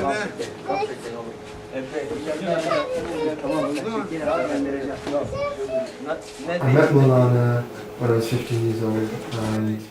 I met Maulana when I was 15 years old, and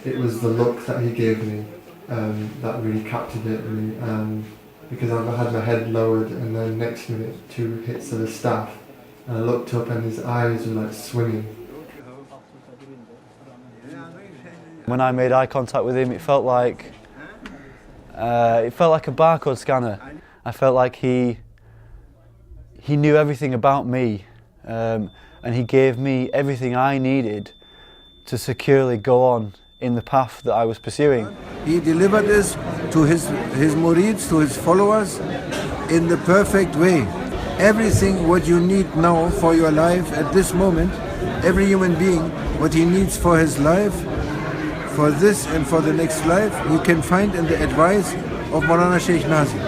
it was the look that he gave me that really captivated me, because I had my head lowered, and then next minute 2 hits of the staff, and I looked up and his eyes were like swimming. When I made eye contact with him, it felt like a barcode scanner. I felt like he knew everything about me, and he gave me everything I needed to securely go on in the path that I was pursuing. He delivered this to his mureeds, to his followers, in the perfect way. Everything what you need now for your life at this moment, every human being, what he needs for his life, for this and for the next life, you can find in the advice of Maulana Sheikh Nazim.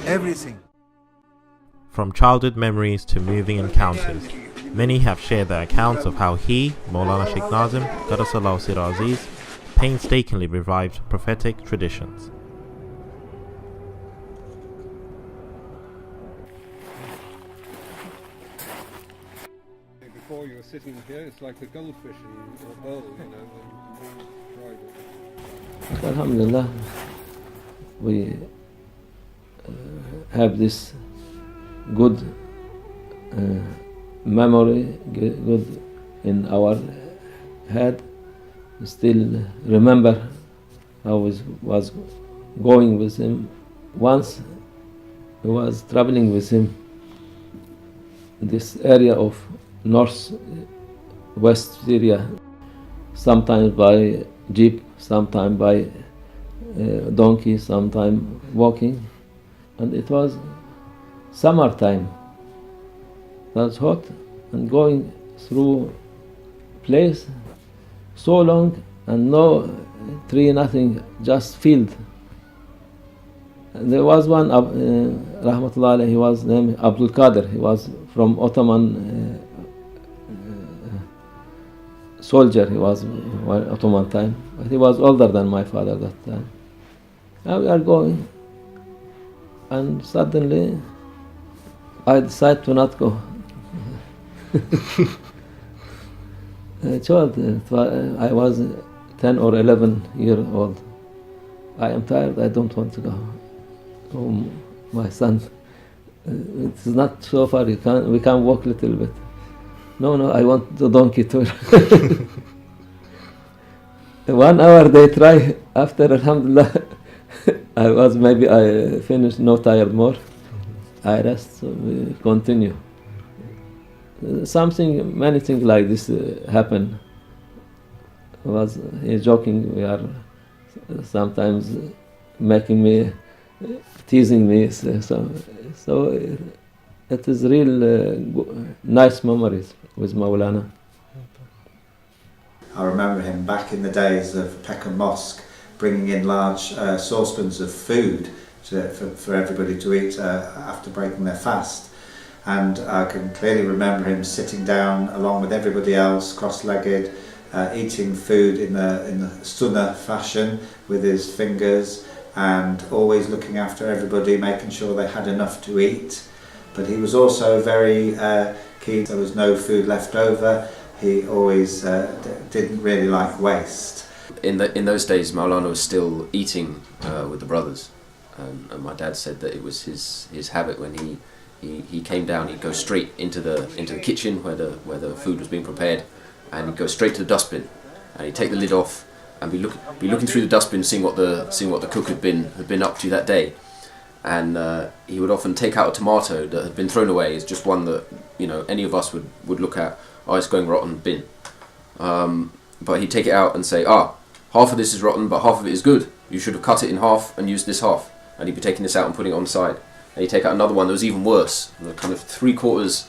Everything. From childhood memories to moving encounters, many have shared their accounts of how he, Maulana Sheikh Nazim, Qaddasallahu Sirr Aziz, painstakingly revived prophetic traditions. Before you were sitting here, it's like a goldfish in a bowl, you know, when you tried it. Alhamdulillah, we have this good memory, good in our head. We still remember how I was going with him. Once I was traveling with him in this area of north-west Syria, sometimes by jeep, sometimes by donkey, sometimes walking, and it was summertime. It was hot, and going through place so long and no tree, nothing, just field. And there was one, Rahmatullah alayhi, he was named Abdul Qadir. He was from Ottoman soldier. He was Ottoman time, but he was older than my father that time. And we are going, and suddenly I decided to not go. I was 10 or 11 years old. I am tired, I don't want to go. Oh, my son, it's not so far, we can walk a little bit. No, I want the donkey tour. 1 hour they try, after Alhamdulillah, I finished, no tired more. I rest, so we continue. Many things like this happen. He's joking, we are sometimes making me, teasing me, so it is real nice memories with Maulana. I remember him back in the days of Peckham Mosque, bringing in large saucepans of food for everybody to eat after breaking their fast. And I can clearly remember him sitting down along with everybody else, cross-legged, eating food in the sunnah fashion with his fingers, and always looking after everybody, making sure they had enough to eat. But he was also very keen, there was no food left over. He always didn't really like waste. In those days, Maulana was still eating with the brothers, and my dad said that it was his habit when he came down, he'd go straight into the kitchen where the food was being prepared, and he'd go straight to the dustbin, and he'd take the lid off and be looking through the dustbin, seeing what the cook had been up to that day. And he would often take out a tomato that had been thrown away. It's just one that any of us would look at. Oh, it's going rotten, bin. But he'd take it out and say, half of this is rotten, but half of it is good. You should have cut it in half and used this half. And he'd be taking this out and putting it on the side. And he'd take out another one that was even worse, kind of three quarters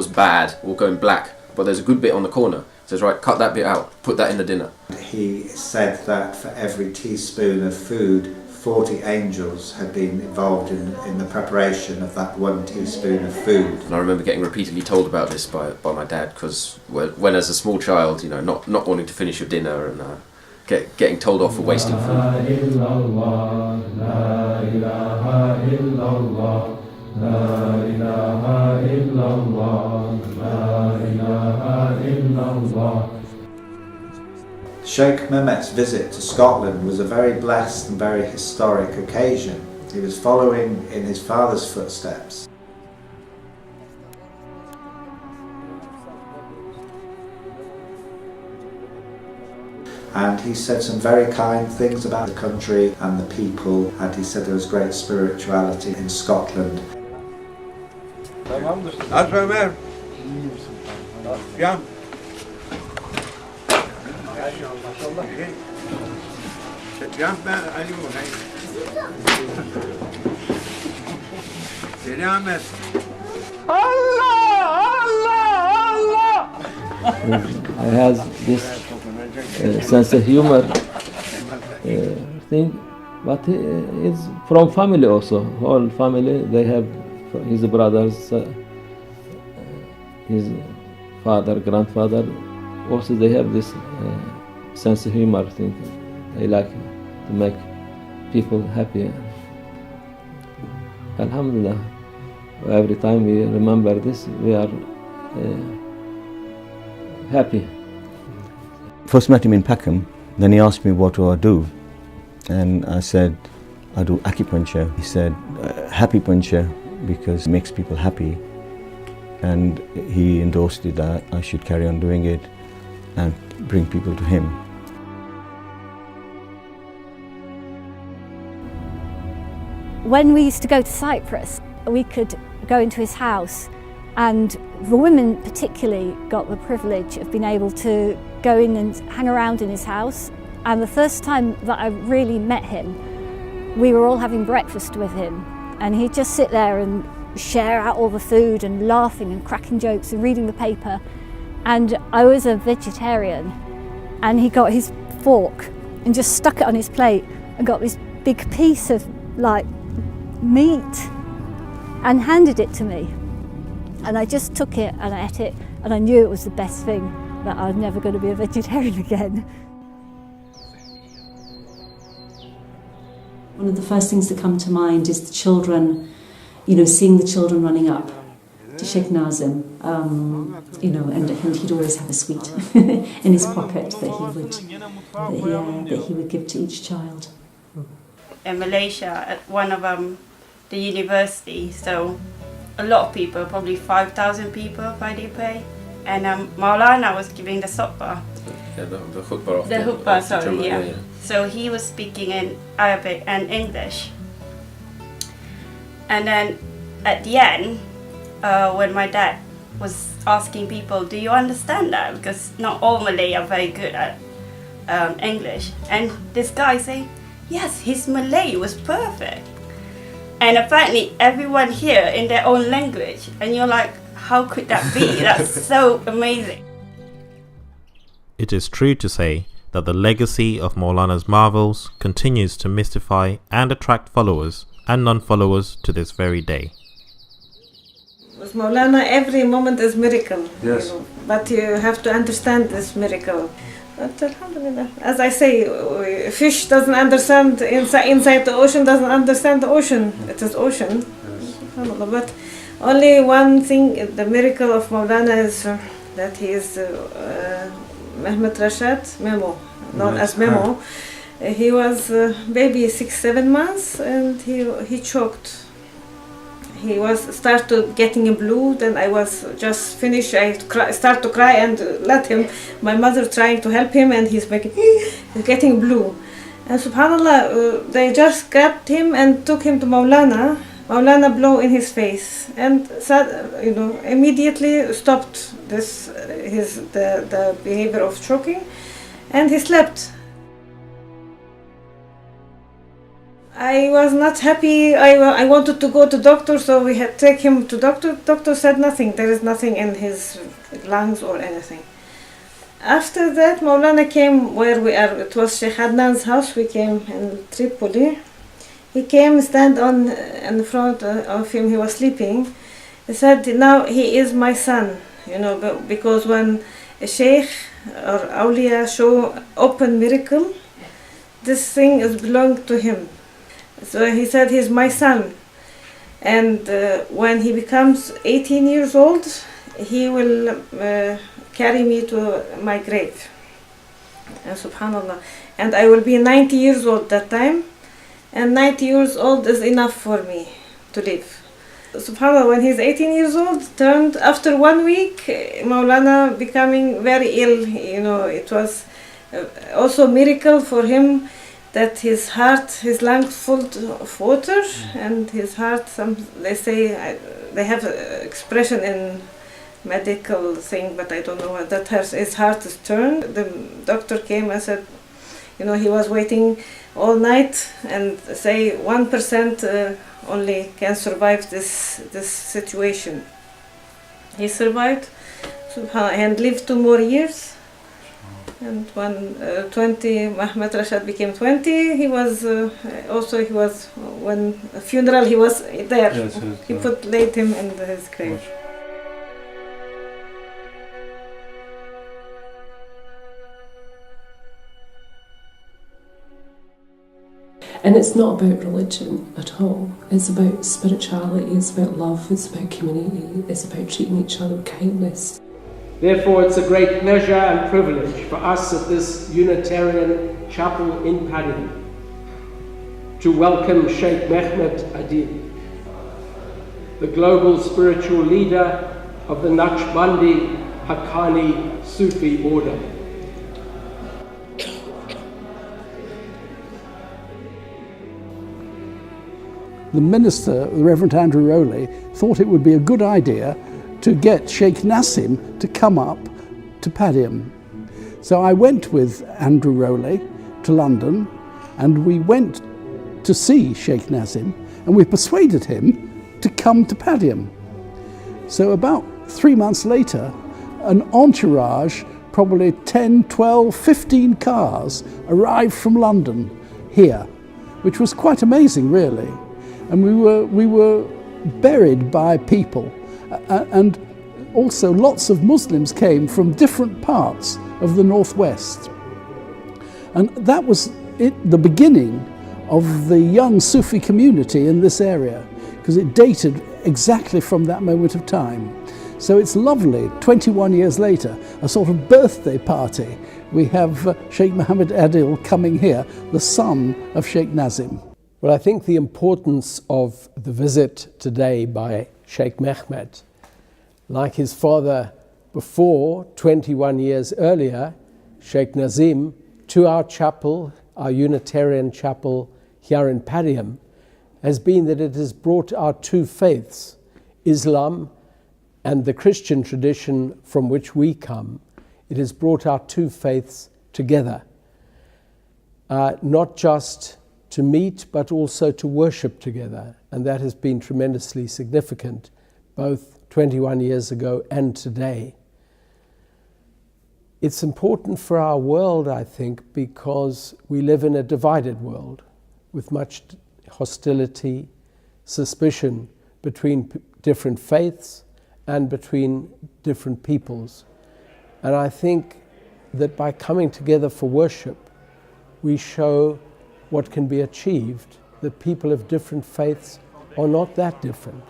bad, or going black, but there's a good bit on the corner. He says, right, cut that bit out, put that in the dinner. He said that for every teaspoon of food, 40 angels had been involved in the preparation of that 1 teaspoon of food. And I remember getting repeatedly told about this by my dad, because when as a small child, not wanting to finish your dinner and getting told off for wasting food. Sheikh Mehmet's visit to Scotland was a very blessed and very historic occasion. He was following in his father's footsteps. And he said some very kind things about the country and the people, and he said there was great spirituality in Scotland. I had this sense of humor thing, but it's from family also. Whole family, they have his brothers, his father, grandfather. Also, they have this sense of humor thing. They like to make people happy. Alhamdulillah. Every time we remember this, we are happy. First met him in Peckham, then he asked me what do I do, and I said I do acupuncture. He said happy puncture because it makes people happy, and he endorsed it that I should carry on doing it and bring people to him. When we used to go to Cyprus, we could go into his house, and the women particularly got the privilege of being able to go in and hang around in his house. And the first time that I really met him, we were all having breakfast with him, and he'd just sit there and share out all the food and laughing and cracking jokes and reading the paper. And I was a vegetarian, and he got his fork and just stuck it on his plate and got this big piece of like meat and handed it to me. And I just took it and I ate it, and I knew it was the best thing, that I was never going to be a vegetarian again. One of the first things that come to mind is the children, seeing the children running up to Sheikh Nazim, and he'd always have a sweet in his pocket that he would give to each child. In Malaysia, at one of the university, so a lot of people, probably 5,000 people by day pay, and Maulana was giving the sotbah. Yeah, the khutbah. The khutbah, sorry, yeah. So he was speaking in Arabic and English. And then at the end, when my dad was asking people, do you understand that? Because not all Malay are very good at English. And this guy saying, yes, his Malay was perfect. And apparently everyone here in their own language. And you're like, how could that be? That's so amazing. It is true to say that the legacy of Maulana's marvels continues to mystify and attract followers and non-followers to this very day. With Maulana, every moment is miracle. Yes. But you have to understand this miracle. But alhamdulillah, as I say, fish doesn't understand inside the ocean, doesn't understand the ocean. It is ocean. Yes. But only one thing, the miracle of Maulana is that he is Mehmet Rashad Memo, known as Memo. He was baby 6-7 months, and he choked. He was started getting blue. Then I was just finished. I start to cry and let him. My mother trying to help him, and he's getting blue. And subhanallah, they just grabbed him and took him to Maulana. Maulana blow in his face, and immediately stopped the behavior of choking, and he slept. I was not happy. I wanted to go to doctor, so we had to take him to doctor. Doctor said nothing. There is nothing in his lungs or anything. After that, Maulana came where we are. It was Sheikh Adnan's house. We came in Tripoli. He came, stand in front of him. He was sleeping. He said, "Now he is my son." Because when a sheikh or awliya show open miracle, this thing is belong to him. So he said he's my son. And when he becomes 18 years old, he will carry me to my grave. Subhanallah. And I will be 90 years old that time. And 90 years old is enough for me to live. Subhanallah, when he's 18 years old, turned after 1 week, Maulana becoming very ill. It was also a miracle for him that his heart, his lungs full of water, and his heart, they say, they have an expression in medical thing, but I don't know what that his heart is turned. The doctor came and said, he was waiting all night and say 1% only can survive this situation. He survived and lived 2 more years. And when 20, Muhammad Rashad became 20, he was when a funeral he was there. Yes, he laid him in his grave. And it's not about religion at all. It's about spirituality, it's about love, it's about community, it's about treating each other with kindness. Therefore, it's a great pleasure and privilege for us at this Unitarian chapel in Paddy to welcome Sheikh Mehmet Adil, the global spiritual leader of the Nakshbandi Haqqani Sufi order. The minister, the Reverend Andrew Rowley, thought it would be a good idea to get Sheikh Nazim to come up to Padiham. So I went with Andrew Rowley to London, and we went to see Sheikh Nazim, and we persuaded him to come to Padiham. So about 3 months later, an entourage, probably 10, 12, 15 cars, arrived from London here, which was quite amazing, really. And we were buried by people, and also lots of Muslims came from different parts of the Northwest. And that was the beginning of the young Sufi community in this area, because it dated exactly from that moment of time. So it's lovely, 21 years later, a sort of birthday party. We have Sheikh Mohammed Adil coming here, the son of Sheikh Nazim. Well, I think the importance of the visit today by Sheikh Mehmet, like his father before, 21 years earlier, Sheikh Nazim, to our chapel, our Unitarian chapel here in Padiham, has been that it has brought our two faiths, Islam and the Christian tradition from which we come. It has brought our two faiths together, not just to meet, but also to worship together. And that has been tremendously significant, both 21 years ago and today. It's important for our world, I think, because we live in a divided world with much hostility, suspicion between different faiths and between different peoples. And I think that by coming together for worship, we show what can be achieved, that people of different faiths are not that different.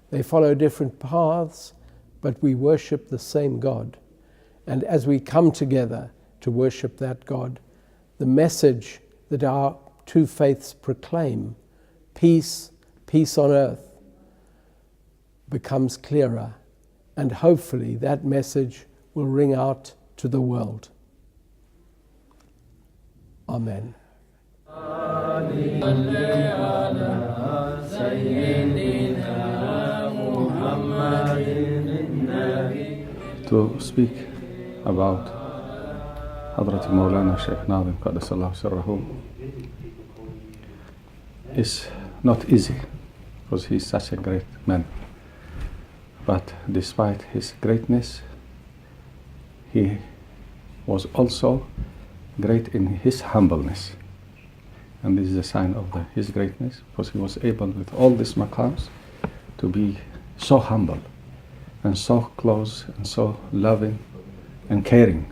They follow different paths, but we worship the same God. And as we come together to worship that God, the message that our two faiths proclaim, peace, peace on earth, becomes clearer. And hopefully that message will ring out to the world. Amen. To speak about Hadrat Maulana Shaykh Nazim Qaddasallahu Sirrahu is not easy, because he's such a great man. But despite his greatness, he was also great in his humbleness. And this is a sign of his greatness, because he was able, with all these maqams, to be so humble and so close and so loving and caring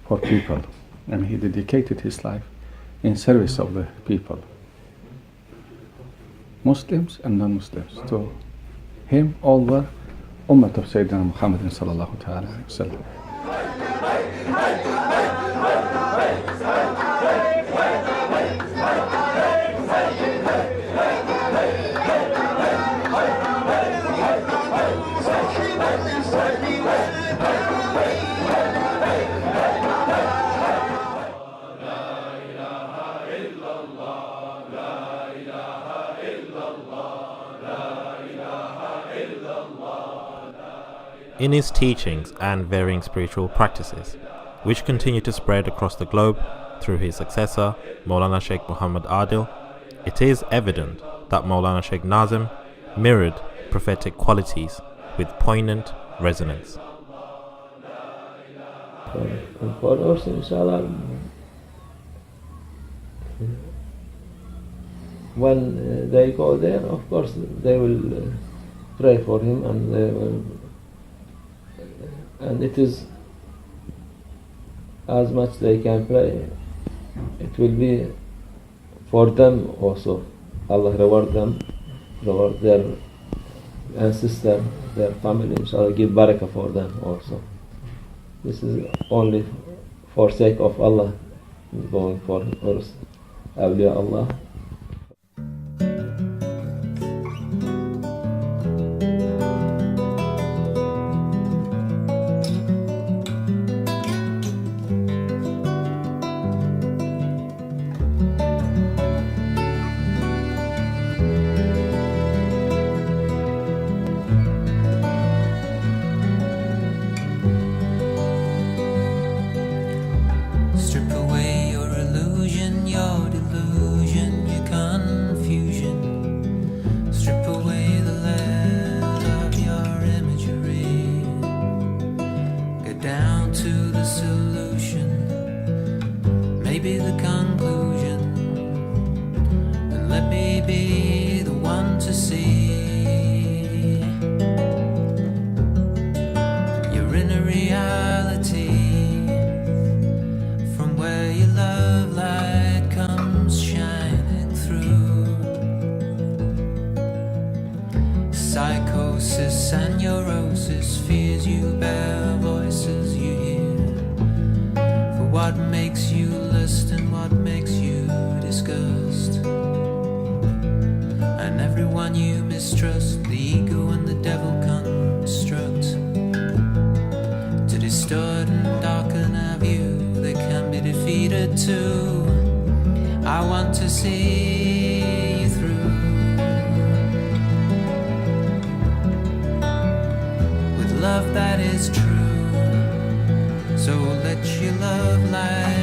for people. And he dedicated his life in service of the people, Muslims and non-Muslims. To him, all were Ummah of Sayyidina Muhammad sallallahu ta'ala alayhi wa sallam. In his teachings and varying spiritual practices, which continue to spread across the globe through his successor, Maulana Sheikh Muhammad Adil, it is evident that Maulana Sheikh Nazim mirrored prophetic qualities with poignant resonance. For us, inshallah, when they go there, of course, they will pray for him, and they will, and it is as much they can pray. It will be for them also. Allah reward them, reward their ancestor, their family. Inshallah, give barakah for them also. This is only for sake of Allah, going for us, awliya Allah. Psychosis and neurosis, fears you bear, voices you hear. For what makes you lust and what makes you disgust? And everyone you mistrust, the ego and the devil construct to distort and darken our view. They can be defeated too. I want to see you through. Love that is true, so let your love light